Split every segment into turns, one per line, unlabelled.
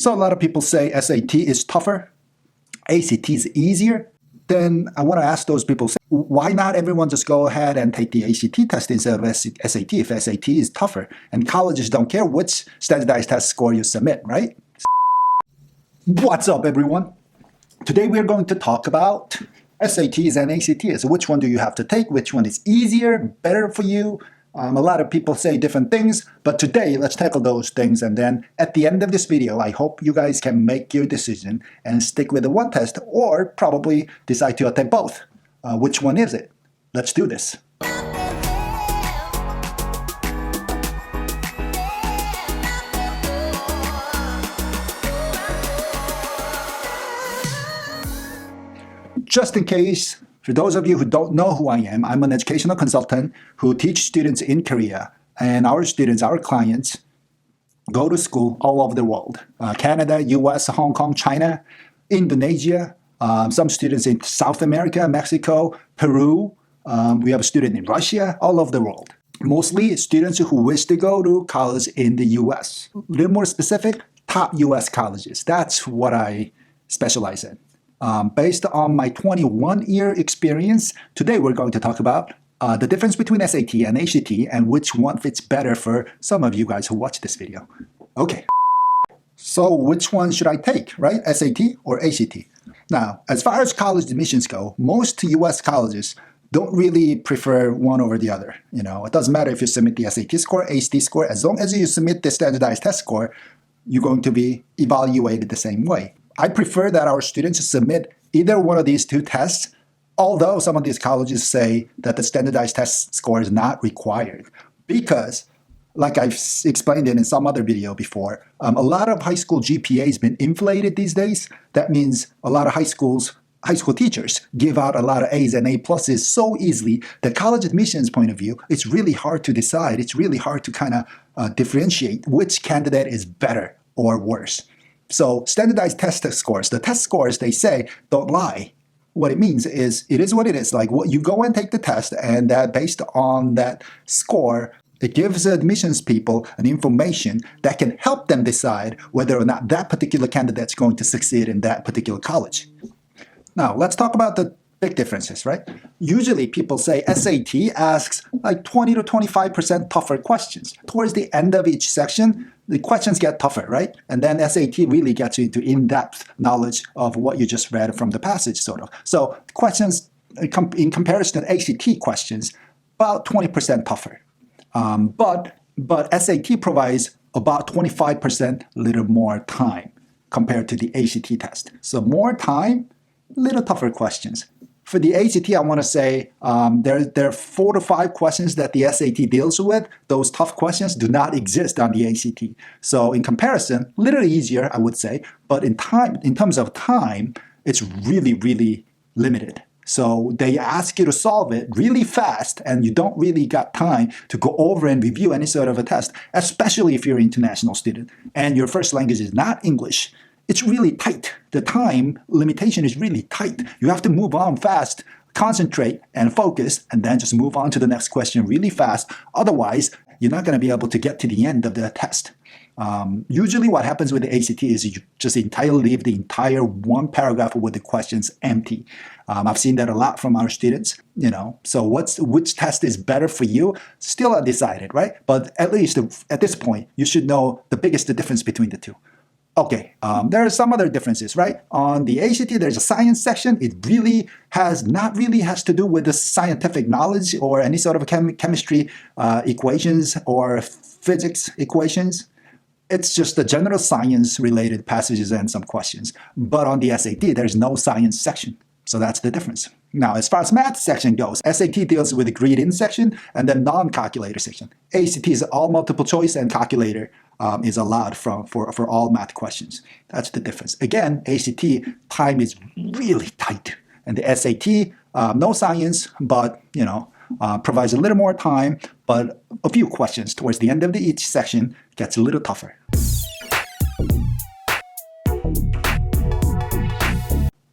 So a lot of people say SAT is tougher, ACT is easier. Then I want to ask those people, why not everyone just go ahead and take the ACT test instead of SAT if SAT is tougher? And colleges don't care which standardized test score you submit, right? What's up, everyone? Today we're going to talk about SATs and ACTs. Which one do you have to take? Which one is easier, better for you? A lot of people say different things, but today let's tackle those things. And then at the end of this video, I hope you guys can make your decision and stick with the one test or probably decide to attempt both. Which one is it? Let's do this. Just in case, for those of you who don't know who I am, I'm an educational consultant who teach students in Korea. And our students, our clients, go to school all over the world. Canada, US, Hong Kong, China, Indonesia, some students in South America, Mexico, Peru. We have a student in Russia, all over the world. Mostly students who wish to go to college in the US. A little more specific, top US colleges. That's what I specialize in. Based on my 21-year experience, today we're going to talk about the difference between SAT and ACT and which one fits better for some of you guys who watch this video. Okay, so which one should I take, right? SAT or ACT? Now, as far as college admissions go, most US colleges don't really prefer one over the other. You know, it doesn't matter if you submit the SAT score, ACT score, as long as you submit the standardized test score, you're going to be evaluated the same way. I prefer that our students submit either one of these two tests, although some of these colleges say that the standardized test score is not required. Because, like I've explained it in some other video before, a lot of high school GPA has been inflated these days. That means a lot of high school teachers give out a lot of A's and A pluses so easily that college admissions point of view, it's really hard to decide. It's really hard to kind of differentiate which candidate is better or worse. So standardized test scores, the test scores, they say, don't lie. What it means is, it is what it is. Like, what you go and take the test, and that based on that score, it gives admissions people an information that can help them decide whether or not that particular candidate's going to succeed in that particular college. Now, let's talk about the big differences, right? Usually people say SAT asks like 20 to 25% tougher questions. Towards the end of each section, the questions get tougher, right? And then SAT really gets you into in-depth knowledge of what you just read from the passage, sort of. So questions, in comparison to ACT questions, about 20% tougher. But SAT provides about 25% little more time compared to the ACT test. So more time, little tougher questions. For the ACT, I want to say there are 4 to 5 questions that the SAT deals with. Those tough questions do not exist on the ACT. So in comparison, a little easier, I would say. But in terms of time, it's really, really limited. So they ask you to solve it really fast, and you don't really got time to go over and review any sort of a test, especially if you're an international student and your first language is not English. It's really tight. The time limitation is really tight. You have to move on fast, concentrate and focus, and then just move on to the next question really fast. Otherwise, you're not going to be able to get to the end of the test. Usually what happens with the ACT is you just entirely leave the entire one paragraph with the questions empty. I've seen that a lot from our students, you know. So which test is better for you? Still undecided, right? But at least at this point, you should know the biggest difference between the two. Okay, there are some other differences, right? On the ACT, there's a science section. It really has to do with the scientific knowledge or any sort of chemistry equations or physics equations. It's just the general science-related passages and some questions. But on the SAT, there's no science section. So that's the difference. Now, as far as math section goes, SAT deals with the graded time and then non-calculator section. ACT is all multiple choice, and calculator is allowed for all math questions. That's the difference. Again, ACT time is really tight, and the SAT no science, but provides a little more time, but a few questions towards the end of each section gets a little tougher.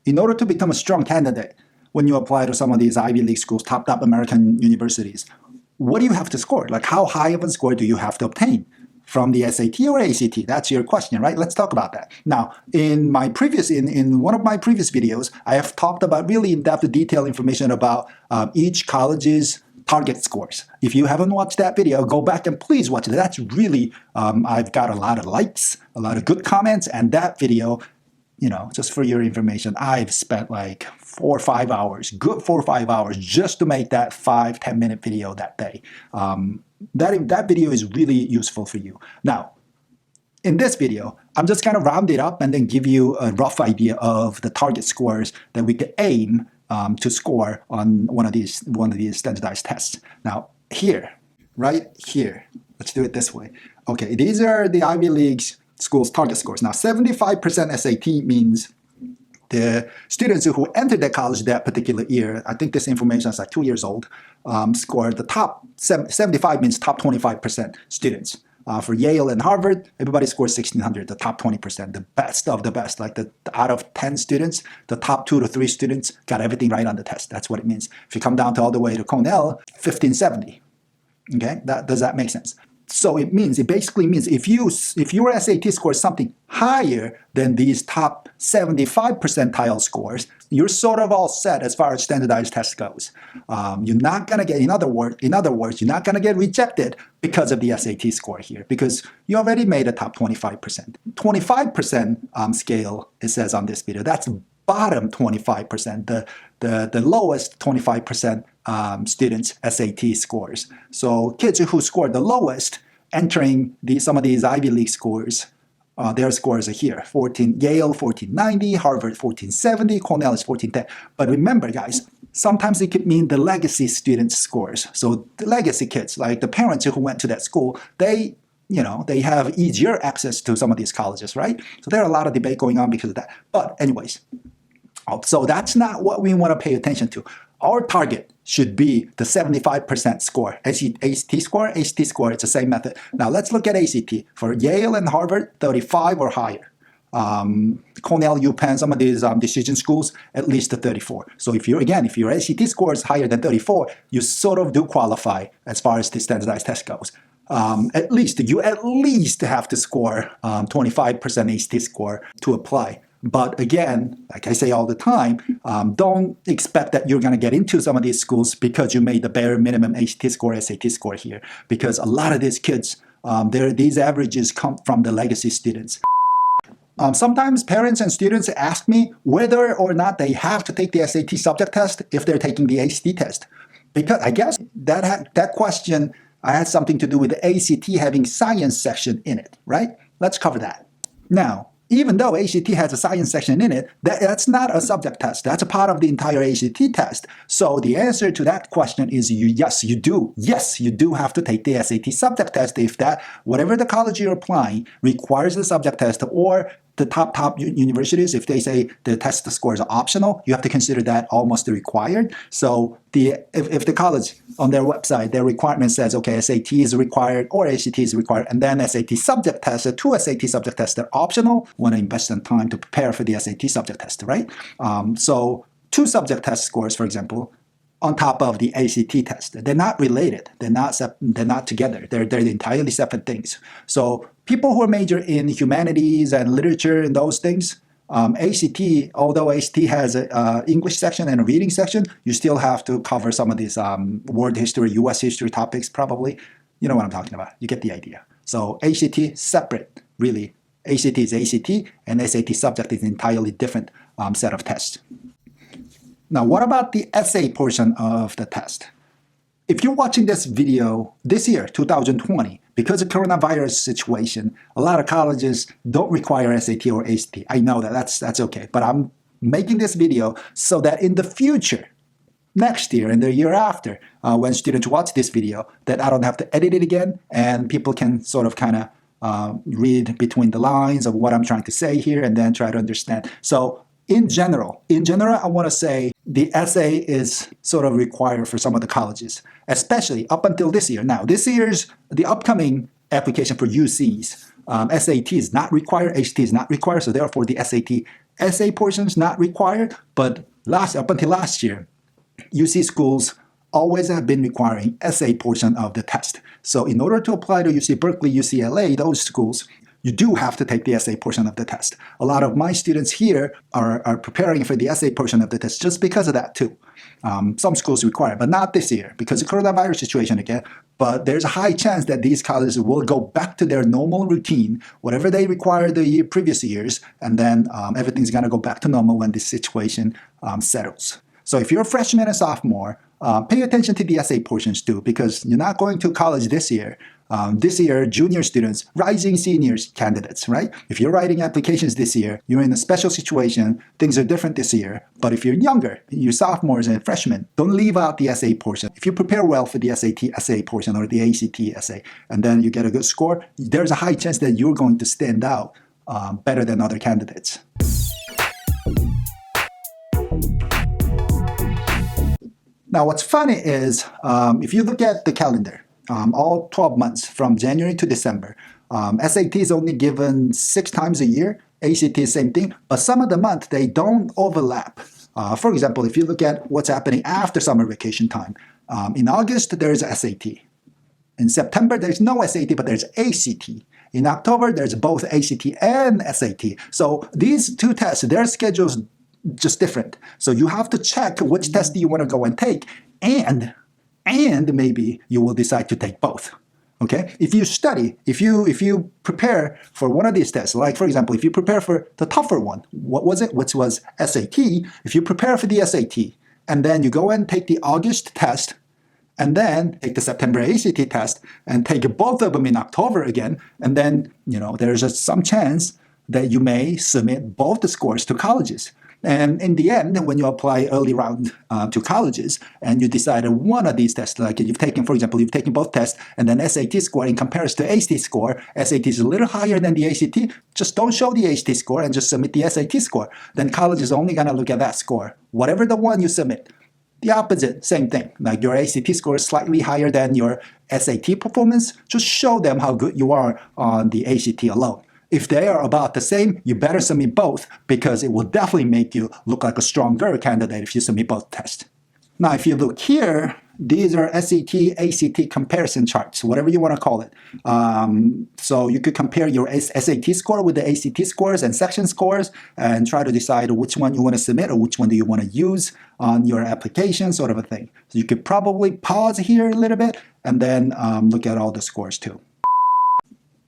In order to become a strong candidate, when you apply to some of these Ivy League schools, top American universities, what do you have to score? Like, how high of a score do you have to obtain from the SAT or ACT? That's your question, right? Let's talk about that. Now, in one of my previous videos, I have talked about really in-depth detailed information about each college's target scores. If you haven't watched that video, go back and please watch it. That's really, I've got a lot of likes, a lot of good comments, and that video, just for your information, I've spent like 4 or 5 hours, good 4 or 5 hours, just to make that 5-10 minute video that day. That video is really useful for you. Now, in this video, I'm just going to round it up and then give you a rough idea of the target scores that we could aim to score on one of these standardized tests. Now, right here, let's do it this way. Okay, these are the Ivy League schools' target scores. Now, 75% SAT means the students who entered the college that particular year, I think this information is like 2 years old, scored the top 75 means top 25% students. For Yale and Harvard, everybody scored 1,600, the top 20%, the best of the best. Like out of 10 students, the top 2 to 3 students got everything right on the test. That's what it means. If you come down to all the way to Cornell, 1,570. Okay, does that make sense? So it basically means if your SAT scores something higher than these top 75 percentile scores, you're sort of all set as far as standardized test goes. You're not going to get, in other words, you're not going to get rejected because of the SAT score here, because you already made a top 25%. 25% scale, it says on this video, that's bottom 25%, the lowest 25% students' SAT scores. So kids who scored the lowest entering some of these Ivy League scores, their scores are here. Yale 1490, Harvard 1470, Cornell is 1410. But remember, guys, sometimes it could mean the legacy students' scores. So the legacy kids, like the parents who went to that school, they have easier access to some of these colleges, right? So there are a lot of debate going on because of that. But anyways, so that's not what we want to pay attention to. Our target should be the 75% score. ACT score, it's the same method. Now let's look at ACT. For Yale and Harvard, 35 or higher. Cornell, UPenn, some of these decision schools, at least 34. So if your ACT score is higher than 34, you sort of do qualify as far as the standardized test goes. You at least have to score 25% ACT score to apply. But again, like I say all the time, don't expect that you're going to get into some of these schools because you made the bare minimum ACT score, SAT score here. Because a lot of these kids, these averages come from the legacy students. Sometimes parents and students ask me whether or not they have to take the SAT subject test if they're taking the ACT test. Because I guess that question has something to do with the ACT having science section in it, right? Let's cover that. Now, even though ACT has a science section in it, that's not a subject test. That's a part of the entire ACT test. So the answer to that question is yes, you do. Yes, you do have to take the SAT subject test if whatever the college you're applying requires the subject test, or the top universities, if they say the test scores are optional, you have to consider that almost required. So if the college on their website, their requirement says, okay, SAT is required or ACT is required, and then SAT subject tests, 2 SAT subject tests, they're optional, want to invest some time to prepare for the SAT subject test, right? So 2 subject test scores, for example, on top of the ACT test. They're not related. They're not together. They're entirely separate things. So people who are major in humanities and literature and those things, ACT, although ACT has an English section and a reading section, you still have to cover some of these world history, US history topics probably. You know what I'm talking about. You get the idea. So ACT, separate, really. ACT is ACT, and SAT subject is an entirely different set of tests. Now, what about the essay portion of the test? If you're watching this video this year, 2020, because of coronavirus situation, a lot of colleges don't require SAT or ACT. I know that's okay, but I'm making this video so that in the future, next year and the year after, when students watch this video, that I don't have to edit it again, and people can sort of kind of read between the lines of what I'm trying to say here and then try to understand. So in general, I want to say the essay is sort of required for some of the colleges, especially up until this year. Now, this year's, the upcoming application for UCs, SAT is not required, HT is not required, so therefore the SAT essay portion is not required. But up until last year, UC schools always have been requiring essay portion of the test. So in order to apply to UC Berkeley, UCLA, those schools, you do have to take the essay portion of the test. A lot of my students here are preparing for the essay portion of the test just because of that too. Some schools require, but not this year because of the coronavirus situation again. But there's a high chance that these colleges will go back to their normal routine, whatever they required the previous years, and then everything's going to go back to normal when this situation settles. So if you're a freshman and sophomore, pay attention to the essay portions too, because you're not going to college this year. This year, junior students, rising seniors candidates, right? If you're writing applications this year, you're in a special situation. Things are different this year. But if you're younger, you're sophomores and freshmen, don't leave out the essay portion. If you prepare well for the SAT essay portion or the ACT essay, and then you get a good score, there's a high chance that you're going to stand out better than other candidates. Now, what's funny is if you look at the calendar, all 12 months from January to December, SAT is only given 6 times a year. ACT is same thing, but some of the months they don't overlap. For example, if you look at what's happening after summer vacation time, in August there's SAT. In September there's no SAT, but there's ACT. In October there's both ACT and SAT. So these two tests, their schedules just different. So you have to check which test do you want to go and take, and maybe you will decide to take both. Okay? If you study, if you prepare for one of these tests, like for example, if you prepare for the tougher one, what was it? Which was SAT. If you prepare for the SAT, and then you go and take the August test, and then take the September ACT test, and take both of them in October again, and then there's just some chance that you may submit both the scores to colleges. And in the end, when you apply early round to colleges and you decide on one of these tests, like you've taken, for example, you've taken both tests and then SAT score in comparison to ACT score, SAT is a little higher than the ACT, just don't show the ACT score and just submit the SAT score. Then college is only going to look at that score. Whatever the one you submit. The opposite, same thing. Like your ACT score is slightly higher than your SAT performance, just show them how good you are on the ACT alone. If they are about the same, you better submit both because it will definitely make you look like a stronger candidate if you submit both tests. Now, if you look here, these are SAT, ACT comparison charts, whatever you want to call it. So you could compare your SAT score with the ACT scores and section scores and try to decide which one you want to submit or which one do you want to use on your application, sort of a thing. So you could probably pause here a little bit and then look at all the scores too.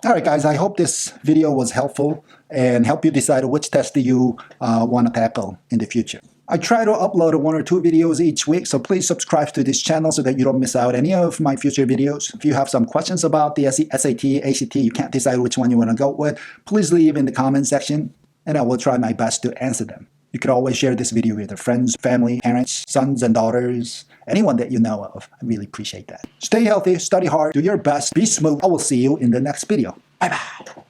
All right, guys, I hope this video was helpful and help you decide which test do you want to tackle in the future. I try to upload 1 or 2 videos each week, so please subscribe to this channel so that you don't miss out any of my future videos. If you have some questions about the SAT, ACT, you can't decide which one you want to go with, please leave in the comment section, and I will try my best to answer them. You can always share this video with your friends, family, parents, sons and daughters, anyone that you know of. I really appreciate that. Stay healthy, study hard, do your best, be smooth. I will see you in the next video. Bye-bye.